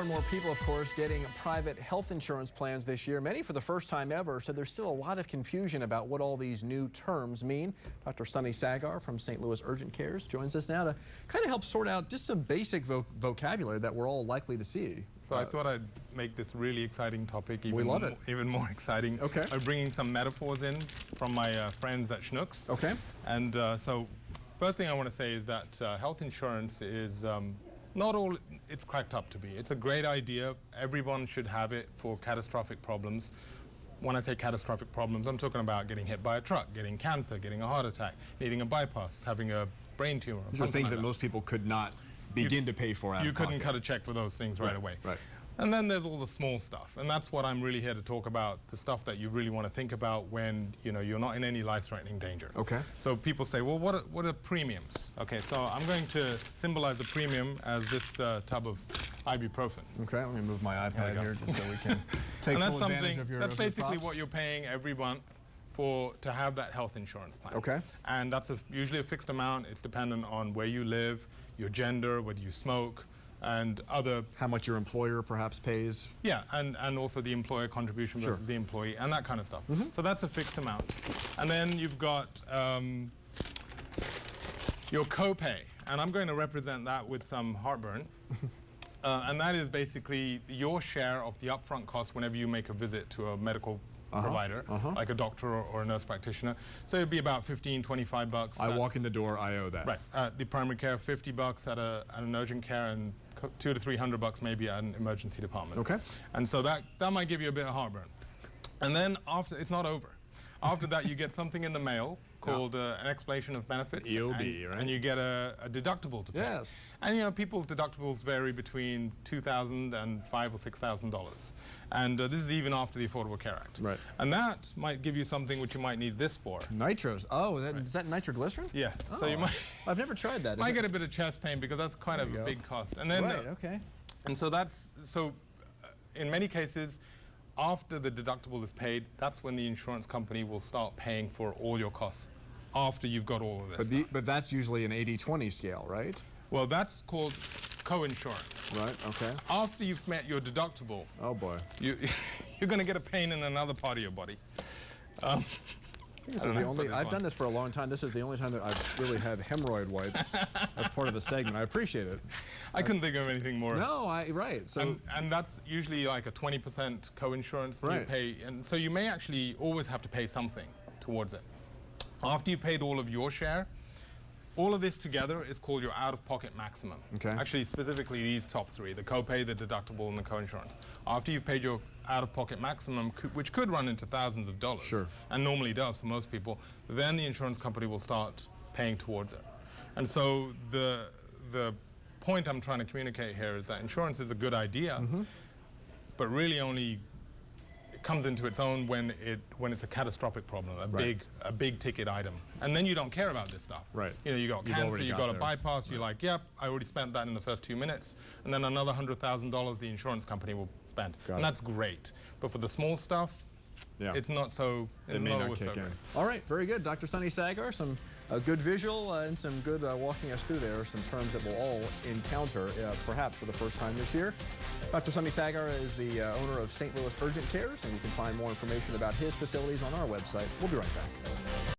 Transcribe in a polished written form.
and more people, of course, getting private health insurance plans this year. Many for the first time ever, so there's still a lot of confusion about what all these new terms mean. Dr. Sunny Sagar from St. Louis Urgent Cares joins us now to kind of help sort out just some basic vocabulary that we're all likely to see. So I thought I'd make this really exciting topic even more exciting. Okay. By bringing some metaphors in from my friends at Schnucks. Okay. And so first thing I want to say is that health insurance is not all it's cracked up to be. It's a great idea. Everyone should have it for catastrophic problems. When I say catastrophic problems, I'm talking about getting hit by a truck, getting cancer, getting a heart attack, needing a bypass, having a brain tumor. These are things that most people could not begin to pay for out of You couldn't pocket. cut a check for those things right away. Right. And then there's all the small stuff, and that's what I'm really here to talk about, the stuff that you really want to think about when you're not in any life-threatening danger. Okay. So people say, well, what are premiums? Okay, so I'm going to symbolize the premium as this tub of ibuprofen. Okay, let me move my iPad here just so we can take and full advantage of your That's basically props. what you're paying every month to have that health insurance plan. Okay. And that's usually a fixed amount. It's dependent on where you live, your gender, whether you smoke, and other... How much your employer perhaps pays. Yeah, and also the employer contribution versus the employee, and that kind of stuff. So that's a fixed amount. And then you've got your copay, and I'm going to represent that with some heartburn. And that is basically your share of the upfront cost whenever you make a visit to a medical provider, like a doctor or a nurse practitioner. So it'd be about $15, $25. I walk in the door, I owe that. Right. The primary care, $50 at an urgent care, and $200 to $300 maybe at an emergency department. Okay. And so that might give you a bit of heartburn. And then after, it's not over. After that, you get something in the mail called an explanation of benefits. EOB, right? And you get a deductible to pay. Yes. And people's deductibles vary between $2,000 and $5,000 or $6,000. And this is even after the Affordable Care Act. Right. And that might give you something which you might need this for. Nitros. Oh, is that nitroglycerin? Yeah. Oh. So you might... I've never tried that. Might get a bit of chest pain because that's kind of a big cost. And then okay. And so in many cases, after the deductible is paid, that's when the insurance company will start paying for all your costs after you've got all of this. But that's usually an 80-20 scale, right? Well, that's called co-insurance. Right, okay. After you've met your deductible, oh boy, you're going to get a pain in another part of your body. I've done this for a long time. This is the only time that I've really had hemorrhoid wipes as part of the segment. I appreciate it. I couldn't think of anything more. No, right. So and that's usually like a 20% co-insurance you pay, and so you may actually always have to pay something towards it. After you've paid all of your share, all of this together is called your out-of-pocket maximum. Okay. Actually, specifically these top three, the copay, the deductible, and the co-insurance. After you've paid your out-of-pocket maximum, which could run into thousands of dollars, and normally does for most people, then the insurance company will start paying towards it. And so the point I'm trying to communicate here is that insurance is a good idea, but really only comes into its own when it's a catastrophic problem, a big ticket item, and then you don't care about this stuff. Right. You got cancer, you got a bypass. You're like, yep, I already spent that in the first 2 minutes, and then another $100,000 the insurance company will spend, and that's great. But for the small stuff, it's not so. It may not kick in. All right, very good, Dr. Sunny Sagar. Some good visual and some good walking us through there. Some terms that we'll all encounter, perhaps for the first time this year. Dr. Sunny Sagar is the owner of St. Louis Urgent Cares, and you can find more information about his facilities on our website. We'll be right back.